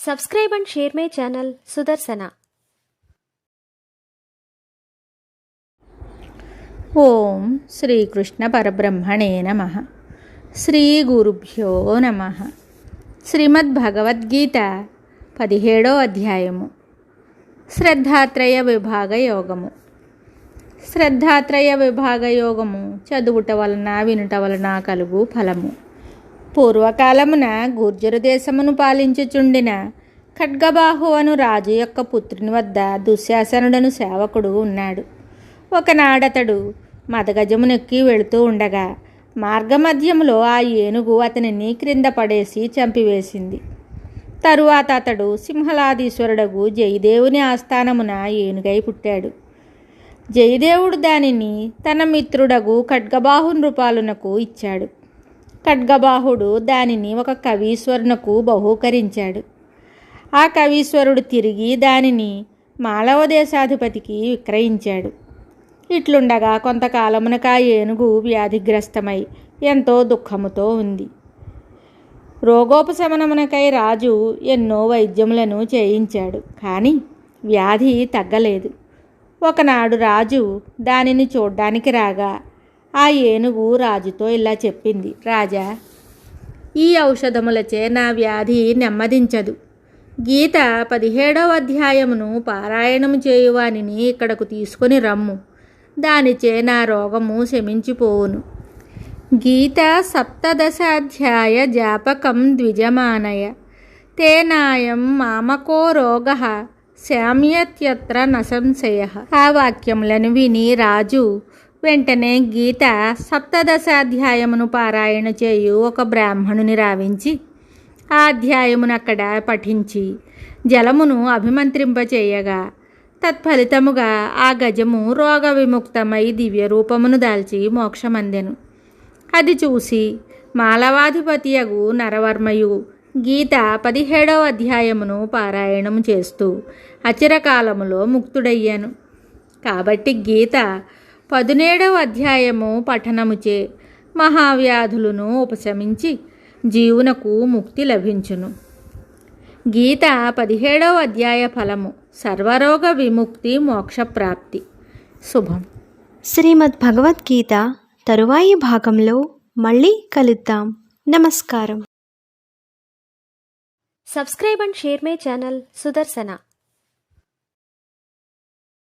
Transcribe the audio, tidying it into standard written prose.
Subscribe and share my channel Sudarsana. ఓం శ్రీకృష్ణ పరబ్రహ్మణే నమః. శ్రీ గురుభ్యో నమః. శ్రీమద్భగవద్గీత 17వ అధ్యాయము. శ్రద్ధాత్రయ విభాగ యోగము. శ్రద్ధాత్రయ విభాగ యోగము చదువుట వలన వినుట వలన కలుగు ఫలము. పూర్వకాలమున గుర్జరు దేశమును పాలించుచుండిన ఖడ్గబాహు అను రాజు యొక్క పుత్రుని వద్ద దుశ్శాసనుడను సేవకుడు ఉన్నాడు. ఒకనాడతడు మదగజమునెక్కి వెళుతూ ఉండగా మార్గమధ్యములో ఆ ఏనుగు అతనిని క్రింద పడేసి చంపివేసింది. తరువాత అతడు సింహలాదీశ్వరుడగు జయదేవుని ఆస్థానమున ఏనుగై పుట్టాడు. జయదేవుడు దానిని తన మిత్రుడగు ఖడ్గబాహు నృపాలునకు ఇచ్చాడు. ఖడ్గబాహుడు దానిని ఒక కవీశ్వరునకు బహూకరించాడు. ఆ కవీశ్వరుడు తిరిగి దానిని మాళవ దేశాధిపతికి విక్రయించాడు. ఇట్లుండగా కొంతకాలమునక ఆ ఏనుగు వ్యాధిగ్రస్తమై ఎంతో దుఃఖముతో ఉంది. రోగోపశమనమునకై రాజు ఎన్నో వైద్యములను చేయించాడు, కానీ వ్యాధి తగ్గలేదు. ఒకనాడు రాజు దానిని చూడ్డానికి రాగా ఆ ఏనుగు రాజుతో ఇలా చెప్పింది: రాజా, ఈ ఔషధములచే నా వ్యాధి నెమ్మదించదు. గీత 17వ అధ్యాయమును పారాయణము చేయువానిని ఇక్కడకు తీసుకొని రమ్ము. దానిచే నా రోగము శమించిపోవును. గీత 17వ జాపకం ద్విజమానయ తేనాయం మామకో రోగ శామ్యత్యత్ర నసంశయ. ఆ వాక్యములను విని రాజు వెంటనే గీత 17వ అధ్యాయమును పారాయణ చేయు ఒక బ్రాహ్మణుని రావించి ఆ అధ్యాయమును అక్కడ పఠించి జలమును అభిమంత్రింపచేయగా తత్ఫలితముగా ఆ గజము రోగ విముక్తమై దివ్యరూపమును దాల్చి మోక్షమందెను. అది చూసి మాళవాధిపతియగు నరవర్మయు గీత 17వ అధ్యాయమును పారాయణము చేస్తూ అచిరకాలములో ముక్తుడయ్యాను. కాబట్టి గీత 17వ అధ్యాయము పఠనముచే మహావ్యాధులను ఉపశమించి జీవునకు ముక్తి లభించును. గీత 17వ అధ్యాయ ఫలము సర్వరోగ విముక్తి మోక్షప్రాప్తి. శుభం. శ్రీమద్ భగవద్గీత తరువాయి భాగంలో మళ్ళీ కలుద్దాం. నమస్కారం. Subscribe and share my channel Sudarshana.